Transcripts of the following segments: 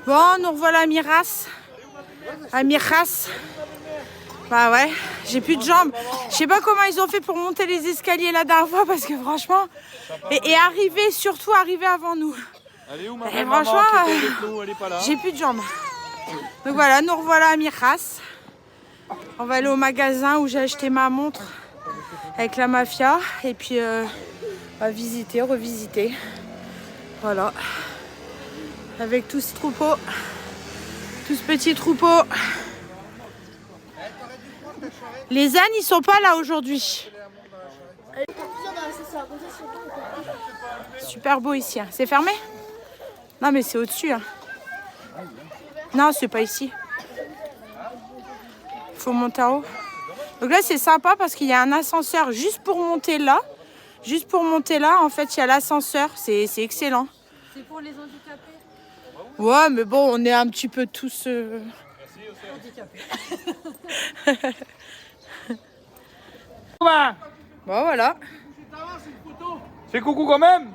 Bon, nous revoilà à Miras. À Miras. Bah ouais, j'ai plus de jambes. Je sais pas comment ils ont fait pour monter les escaliers la dernière fois parce que franchement... Et arriver, surtout arriver avant nous. Elle est où ma Et maman franchement, qui était avec nous, elle est pas là. j'ai plus de jambes. Donc voilà, nous revoilà à Miras. On va aller au magasin où j'ai acheté ma montre avec la mafia. Et puis, on va visiter, revisiter. Voilà. Avec tout ce troupeau. Tout ce petit troupeau. Les ânes, ils sont pas là aujourd'hui. Super beau ici. Hein. C'est fermé? Non, mais c'est au-dessus. Hein. Non, c'est pas ici. Il faut monter en haut. Donc là, c'est sympa parce qu'il y a un ascenseur juste pour monter là. Juste pour monter là, en fait, il y a l'ascenseur. C'est excellent. C'est pour les handicapés. Ouais, mais bon, on est un petit peu tous... Handicapés. Bon, voilà. Fais coucou quand même.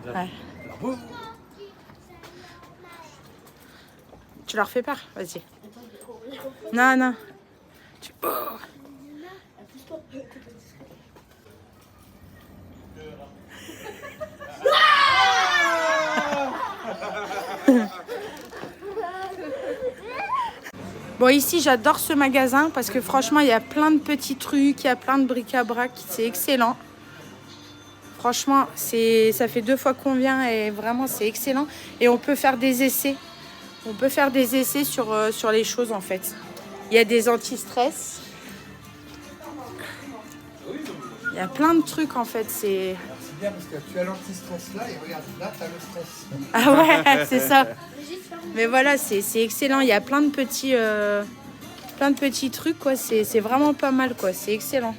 Ouais. Tu leur fais peur? Vas-y. Non, non. Tu... Oh. Bon, ici, j'adore ce magasin parce que franchement, il y a plein de petits trucs, il y a plein de bric-à-brac, c'est excellent. Franchement, ça fait 2 fois qu'on vient et vraiment, c'est excellent. Et on peut faire des essais. On peut faire des essais sur les choses, en fait. Il y a des anti-stress. Il y a plein de trucs, en fait. C'est bien parce que tu as l'anti-stress là et regarde, là, tu as le stress. Ah ouais, c'est ça. Mais voilà, c'est excellent. Il y a plein de petits trucs, quoi. C'est vraiment pas mal, quoi. C'est excellent.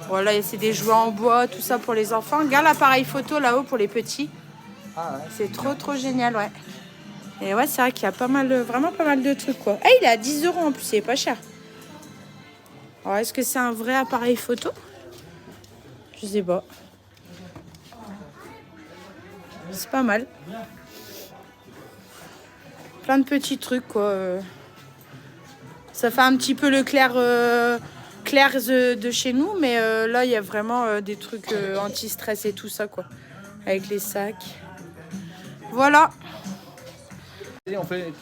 Voilà, c'est des jouets en bois, tout ça pour les enfants. Regarde l'appareil photo là-haut pour les petits. Ah ouais. C'est trop génial, ouais. Et ouais, c'est vrai qu'il y a vraiment pas mal de trucs, quoi. Ah, il est à 10 € en plus, il est pas cher. Alors, est-ce que c'est un vrai appareil photo? Je sais pas. C'est pas mal. Plein de petits trucs, quoi. Ça fait un petit peu le Claire's de chez nous, mais là, il y a vraiment des trucs anti-stress et tout ça, quoi. Avec les sacs. Voilà. Et on fait...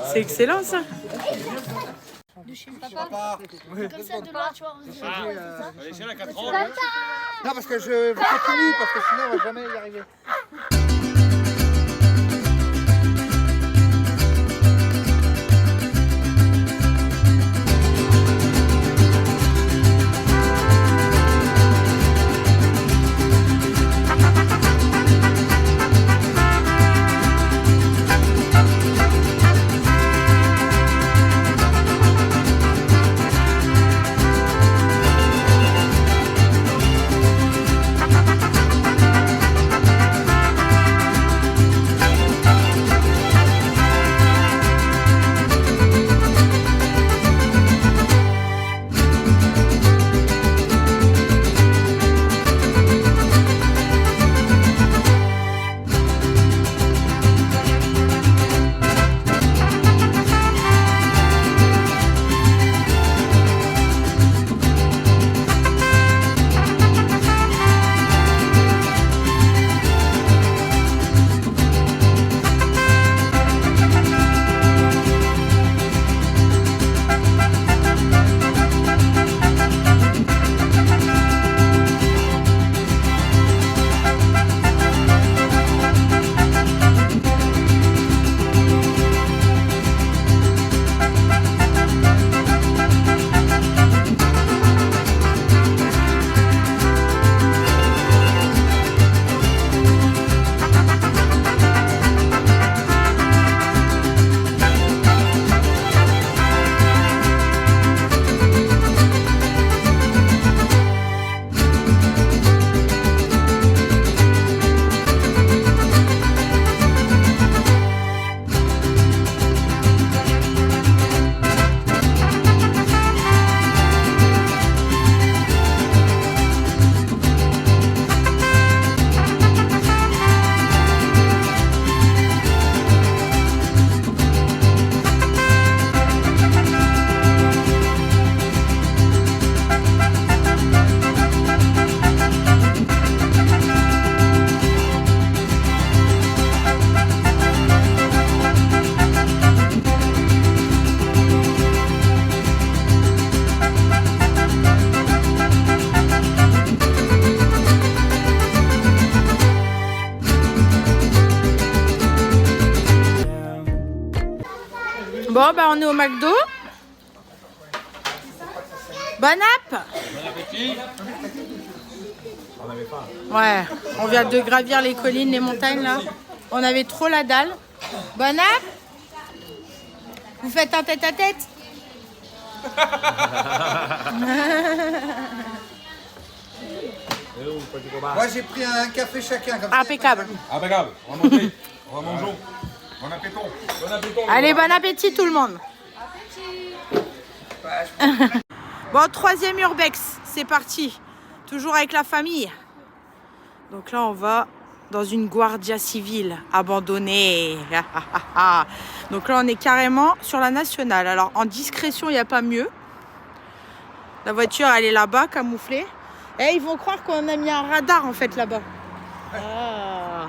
C'est excellent, ça. De chez papa. Oui. Comme ça, de loin, tu vois. Allez, c'est la 4 ans. Non, parce que je continue, parce que sinon on va jamais y arriver. Bon, bah on est au McDo. Bon app. Bon appétit. On avait pas. Ouais, on vient de gravir les collines, les montagnes là. On avait trop la dalle. Bon app. Vous faites un tête-à-tête. Moi j'ai pris un café chacun comme ça. Impeccable. Impeccable. On va manger. On va manger. Bon appétit. Bon appétit. Allez, bon appétit tout le monde. Bon, 3e urbex, c'est parti. Toujours avec la famille. Donc là, on va dans une guardia civile abandonnée. Donc là, on est carrément sur la nationale. Alors, en discrétion, il n'y a pas mieux. La voiture, elle est là-bas, camouflée. Et ils vont croire qu'on a mis un radar, en fait, là-bas. Ah.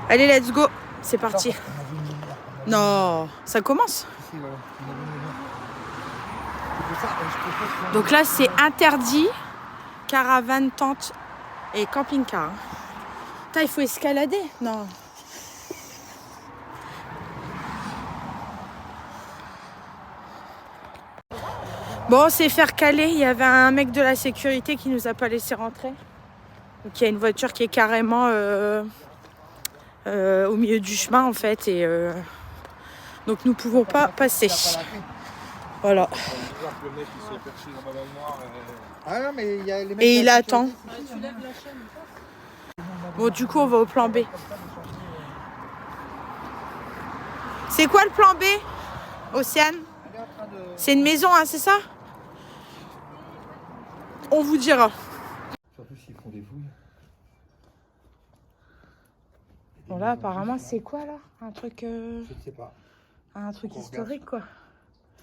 Allez, let's go. C'est parti. Non, ça commence. Donc là, c'est interdit. Caravane, tente et camping-car. Putain, il faut escalader. Non. Bon, on s'est fait caler. Il y avait un mec de la sécurité qui nous a pas laissé rentrer. Donc il y a une voiture qui est carrément au milieu du chemin en fait. Et donc nous pouvons pas passer. Voilà. Ah non, mais il y a les mecs Et de il la attend. Bon, du coup, on va au plan B. C'est quoi le plan B, Océane? C'est une maison, hein, c'est ça? On vous dira. Surtout s'ils font des fouilles. Bon là, apparemment, c'est quoi là? Un truc, Je ne sais pas. un truc Faut qu'on historique quoi.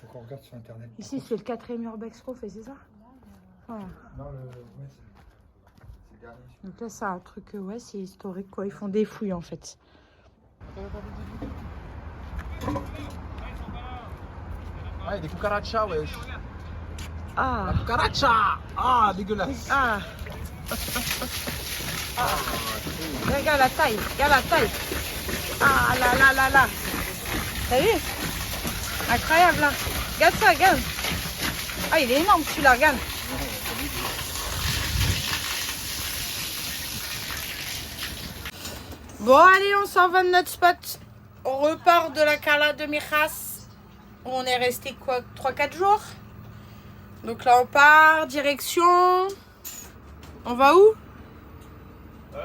Faut qu'on regarde sur internet. Ici, c'est le 4e urbex qu'on fait, c'est ça? Voilà. Non, ouais, c'est le dernier. Donc là, c'est un truc, ouais, c'est historique quoi. Ils font des fouilles en fait. Ah, il y a des cucarachas, wesh. Ah, Cucaracha. Ah, dégueulasse. ah. Regarde la taille, regarde la taille. Ah là là là là. T'as vu? Incroyable là. Regarde ça, regarde. Ah, il est énorme celui-là, regarde. Bon, allez, on s'en va de notre spot. On repart de la Cala de Mijas. On est resté quoi, 3-4 jours. Donc là, on part, direction. On va où? Je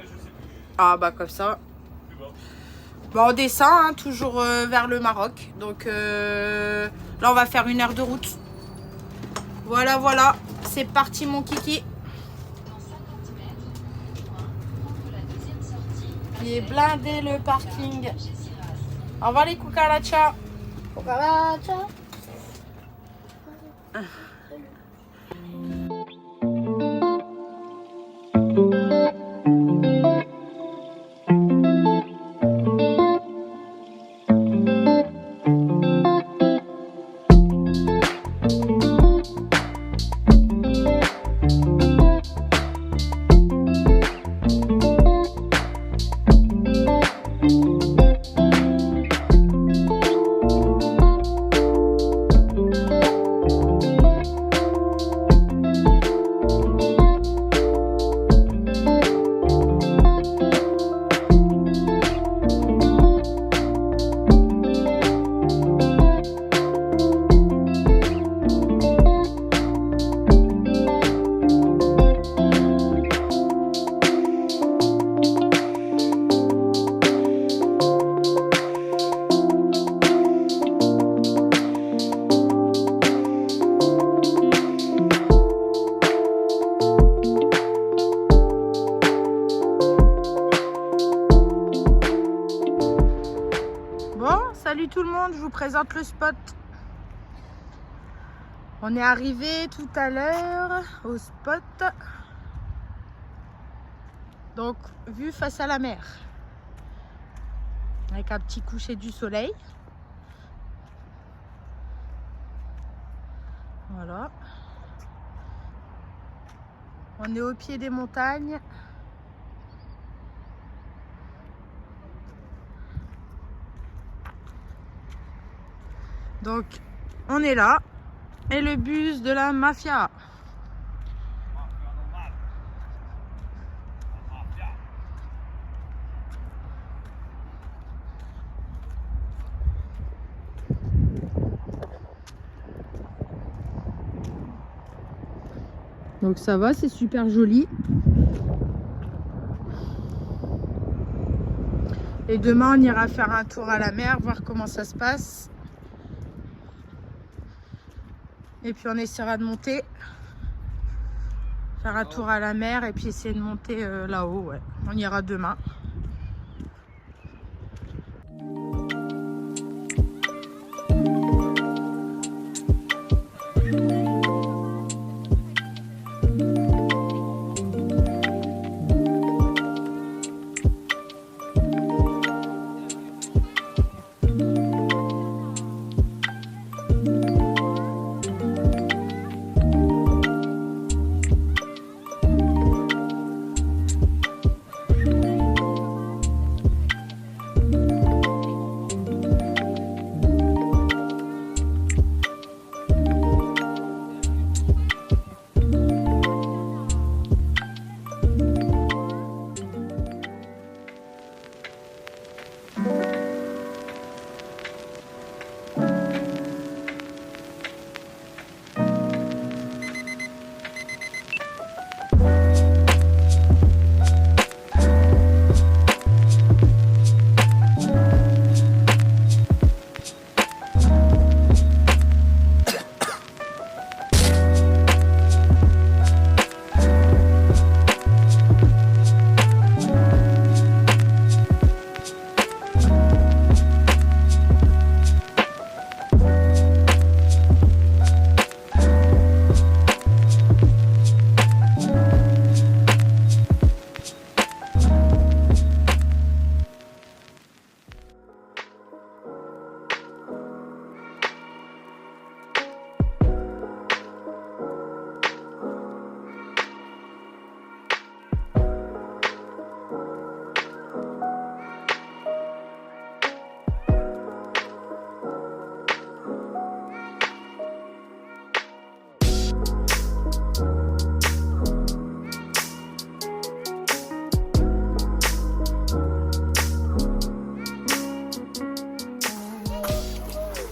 sais plus. Ah bah comme ça. Plus bas. Bon, on descend hein, toujours vers le Maroc. Donc là, on va faire 1 heure de route. Voilà, voilà. C'est parti, mon kiki. Il est blindé le parking. Au revoir les cucarachas. Cucaracha. Salut tout le monde, je vous présente le spot. On est arrivé tout à l'heure au spot. Donc, vue face à la mer. Avec un petit coucher du soleil. Voilà. On est au pied des montagnes. Donc, on est là. Et le bus de la mafia. Donc ça va, c'est super joli. Et demain, on ira faire un tour à la mer, voir comment ça se passe. Et puis on essaiera de monter. Faire un tour à la mer et puis essayer de monter là-haut. Ouais. On ira demain.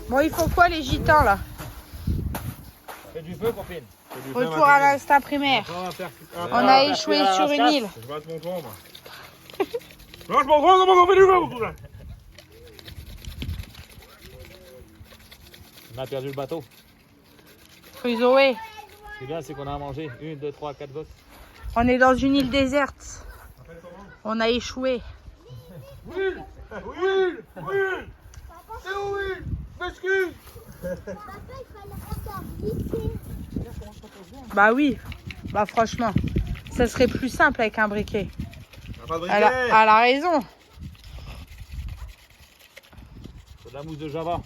Bon, il faut quoi les gitans là? Fais du feu, copine. Retour à l'instinct primaire. On a échoué sur une île. Je bats mon tronc, moi. Lâche mon tronc, comment on fait du feu, tout là? On a perdu le bateau. Crusoe. Ce qui est bien, c'est qu'on a à manger 1, 2, 3, 4 gosses. On est dans une île déserte. On a échoué. Will! Will! Will! C'est où, Will? M'excuse! Bah oui. Bah franchement, ça serait plus simple avec un briquet. Pas de Elle a raison. C'est de la mousse de Java.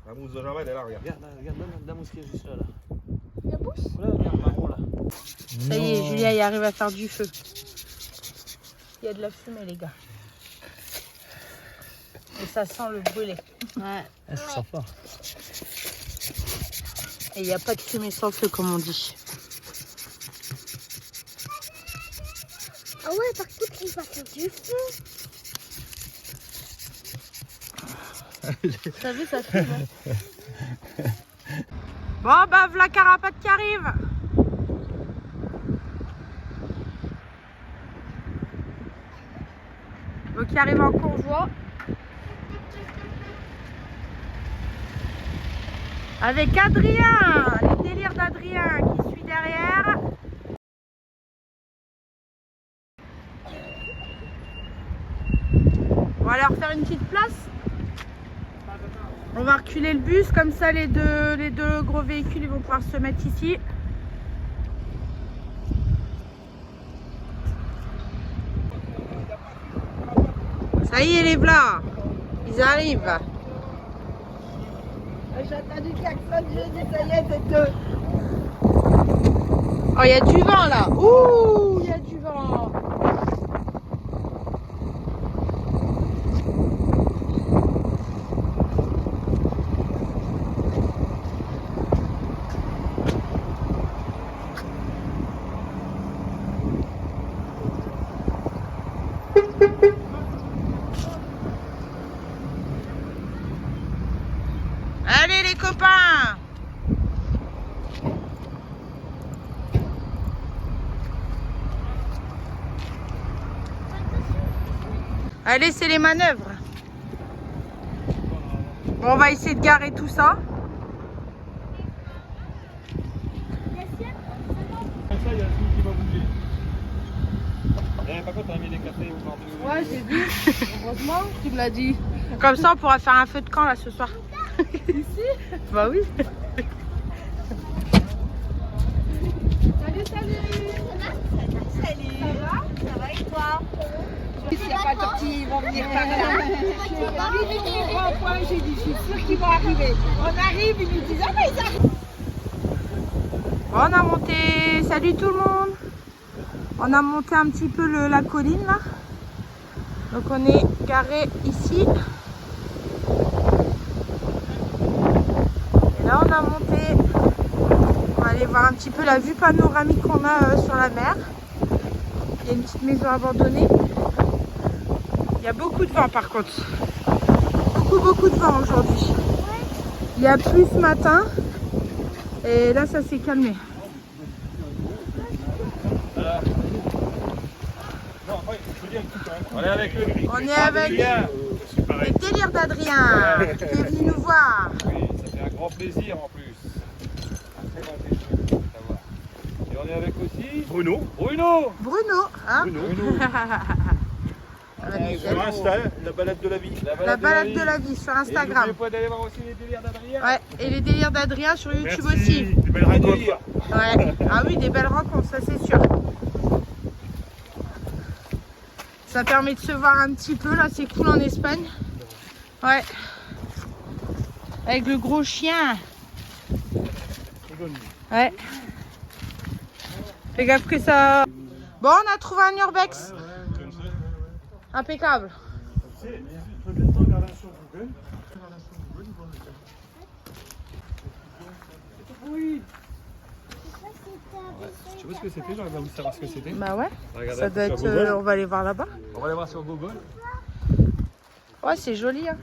La mousse de Java, elle est là, regarde. Regarde la mousse qui est juste là. La bouche? Là, regarde, marron là. Ça y est, Julia y arrive à faire du feu. Il y a de la fumée, les gars. Et ça sent le brûlé. Ouais. Ah, ça sent fort. Et il n'y a pas de fumée sans feu, comme on dit. Ah ouais, par contre, il va faire du feu. T'as vu, ça fume. Bon, bah, voilà Carapate qui arrive. Donc, il arrive en convoi. Avec Adrien, les délires d'Adrien qui suit derrière. On va leur faire une petite place. On va reculer le bus, comme ça les deux gros véhicules ils vont pouvoir se mettre ici. Ça y est les v'là, ils arrivent. J'ai entendu klaxon, j'ai dit ça y est, c'est deux. Oh, il y a du vent là. Ouh, il y a du vent. Allez, c'est les manœuvres. Bon, on va essayer de garer tout ça. Comme ça, il y a tout qui va bouger. Par contre, on a mis des cafés au bord de... Ouais, j'ai vu. Heureusement, tu me l'as dit. Comme ça, on pourra faire un feu de camp là ce soir. Ici? Bah oui. Salut, salut. Salut. Ça va? Ça va et toi? S'il n'y a pas de petits, ils vont venir par là. Au rond-point, j'ai dit, je suis sûre qu'ils vont arriver. On arrive, ils nous disent, ah mais ils arrivent. Bon, on a monté. Salut tout le monde. On a monté un petit peu la colline là. Donc on est garé ici. Et là on a monté. On va aller voir un petit peu la vue panoramique qu'on a sur la mer. Il y a une petite maison abandonnée. Il y a beaucoup de vent par contre. Beaucoup de vent aujourd'hui. Il y a plu ce matin. Et là ça s'est calmé. On est avec le On est avec les délires d'Adrien qui est venu nous voir. Oui, ça fait un grand plaisir en plus. Un très grand plaisir de t'avoir. Et on est avec aussi Bruno. Bruno. Bruno, hein? Bruno. Ça va nickel. Sur Insta, la balade de la vie. La balade de la vie sur Et Instagram. n'oubliez pas d'aller voir aussi les délires d'Adrien. Ouais, et les délires d'Adrien sur YouTube aussi. Des belles rencontres. Ouais. Ah oui, des belles rencontres, ça c'est sûr. Ça permet de se voir un petit peu, là c'est cool en Espagne. Ouais. Avec le gros chien. Ouais. Fais gaffe que ça... Bon, on a trouvé un urbex. Impeccable. Tu vois ce que c'était? J'aurais bien voulu savoir ce que c'était. Bah ouais. Regardez Ça doit sur être... Google. on va aller voir là-bas. On va aller voir sur Google. Ouais, c'est joli. Hein.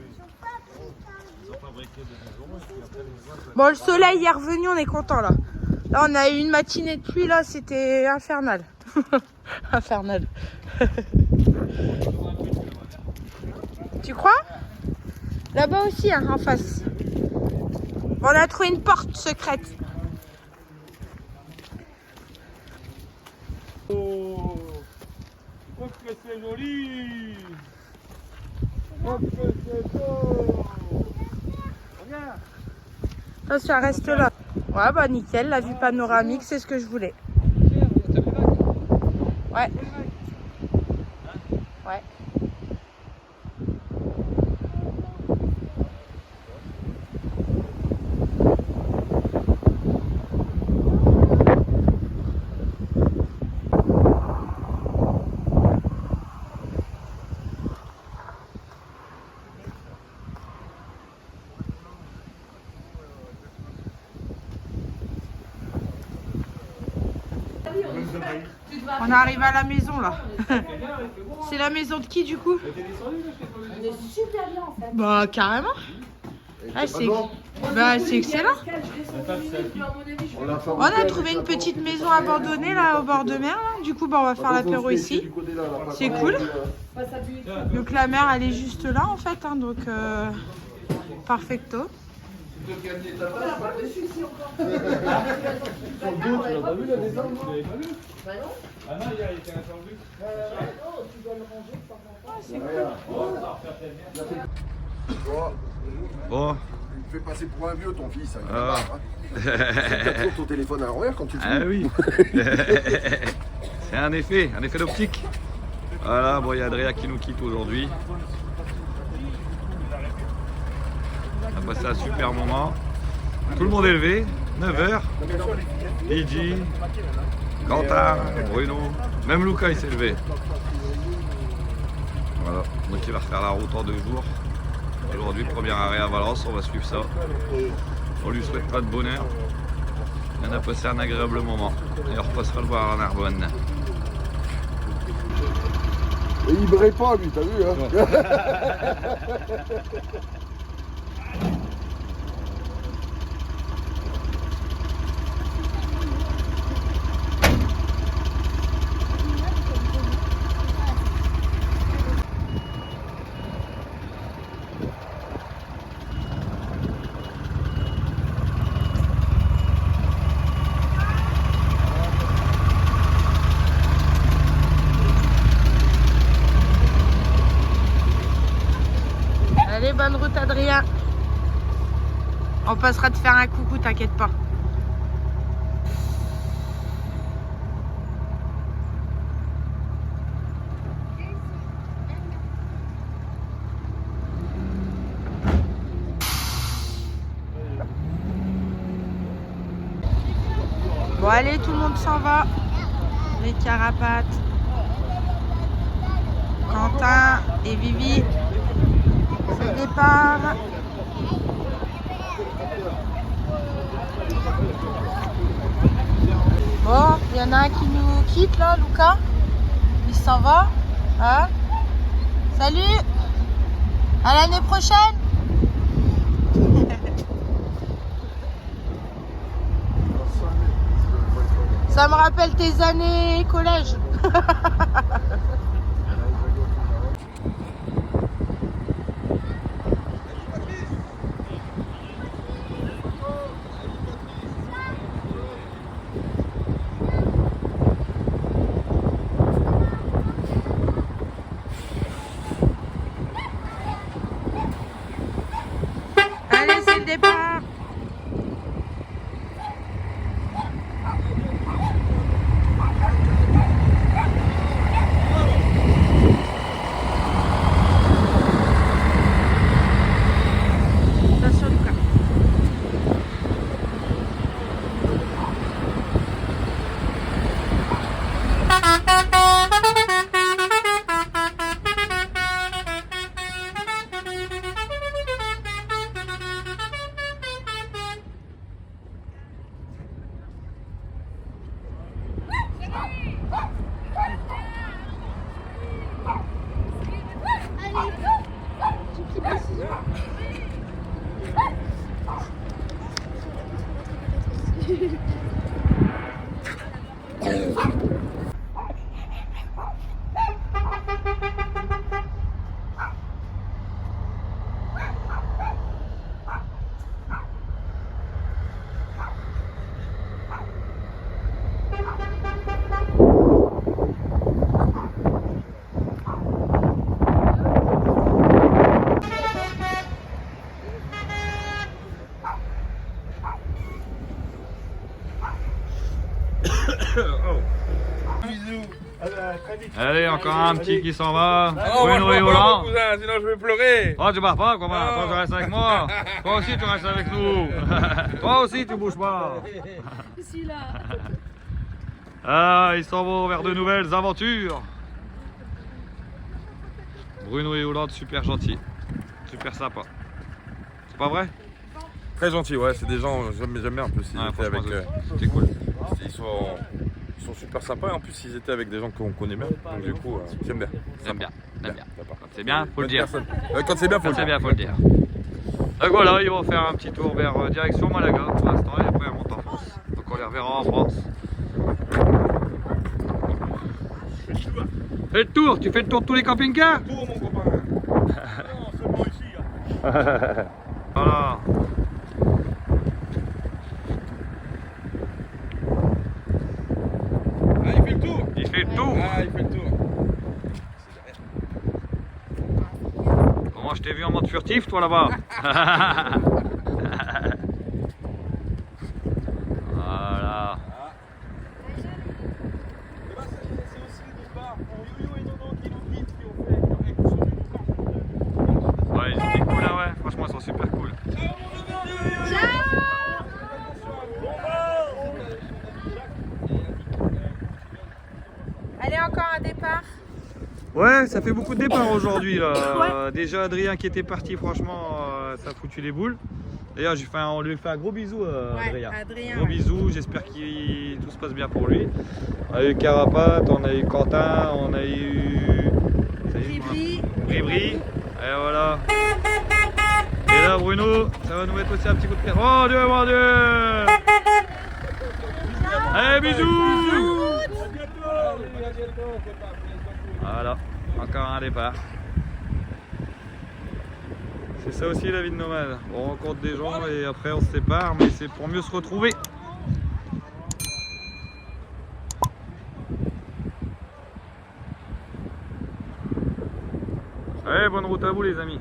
Bon, le soleil est revenu, on est content là. Là, on a eu une matinée de pluie, là, c'était infernal. Infernal. Tu crois? Là-bas aussi, hein, en face. Bon, on a trouvé une porte secrète. Oh, oh que c'est joli! Oh que c'est beau! Regarde! Attention, ça reste là. Ouais, bah nickel, la vue panoramique, c'est ce que je voulais. Ouais. Ouais. On arrive à la maison là. C'est la maison de qui du coup? On est super bien en fait. Bah carrément. Ah, c'est excellent. On a trouvé une petite maison abandonnée là au bord de mer. Là. Du coup bah, on va faire l'apéro ici. C'est cool. Donc la mer elle est juste là en fait. Hein, donc perfecto. Ah non, il était attendu. Bon. Il me fait passer pour un vieux ton fils. Hein, Ah. T'as toujours ton téléphone à l'envers quand tu le Ah oui. C'est un effet d'optique. Voilà, bon, il y a Adrien qui nous quitte aujourd'hui. On a passé un super moment. Tout le monde est levé, 9h. Iji, Quentin, Bruno, même Luca il s'est levé. Voilà, donc il va refaire la route en 2 jours. Aujourd'hui, premier arrêt à Valence, on va suivre ça. On lui souhaite pas de bonheur. On a passé un agréable moment. Et on repassera le voir à Narbonne. Et il brille pas lui, t'as vu hein. route, Adrien. On passera te faire un coucou, t'inquiète pas. Bon allez, tout le monde s'en va. Les carapates. Quentin et Vivi. C'est le départ. Bon, il y en a un qui nous quitte là, Lucas. Il s'en va. Hein? Salut. À l'année prochaine. Ça me rappelle tes années collège. Allez, c'est le départ. Attention, Lucas. Allez, encore un petit qui s'en va. Non, moi, je Bruno et pars pas, Roland. mon cousin, sinon je vais pleurer. Oh, tu pars pas, comment? Non. Toi, tu restes avec moi. Toi aussi, tu restes avec nous. Toi aussi, tu bouges pas. Ah, ils s'en vont vers de nouvelles aventures. Bruno et Hollande, super gentils. Super sympa. C'est pas vrai? Très gentil, ouais, c'est des gens, j'aime bien en plus. Ils Ouais, étaient avec, c'est cool. ils sont super sympas et en plus ils étaient avec des gens qu'on connaît bien. Donc du coup, j'aime bien. J'aime bien. J'aime bien. Sympa. Quand c'est bien, faut le Bonne dire. personne. Quand c'est bien, faut Quand le c'est dire. bien, faut le dire. Donc voilà, ils vont faire un petit tour vers direction Malaga pour l'instant et après on monte en France. Donc on les reverra en France. Fais le tour, tu fais le tour de tous les camping-cars? Tour, mon copain. Non, seulement ici. Voilà. Ah, il fait le tour. Il fait le tour. Ah, il fait le tour. Comment je t'ai vu en mode furtif toi là-bas? Voilà. C'est aussi le départ pour Yo-Yo et Nono qui nous quittent, qui ont fait. Ils sont venus nous faire. Ouais, ils étaient cool, hein, ouais. Franchement, ils sont super cool. Allez, encore un départ. Ouais, ça fait beaucoup de départs aujourd'hui là. Déjà Adrien qui était parti, franchement, ça a foutu les boules. D'ailleurs, on lui fait un gros bisou Adrien. Adrien, Gros ouais. bisou, j'espère que tout se passe bien pour lui. On a eu Carapatte, on a eu Quentin, on a eu Bribri. Et voilà. Et là Bruno, ça va nous mettre aussi un petit coup de pied. Oh Dieu, mon Dieu. Allez, bisous. Voilà, encore un départ. C'est ça aussi la vie de nomade. On rencontre des gens et après on se sépare, mais c'est pour mieux se retrouver. Allez, bonne route à vous les amis.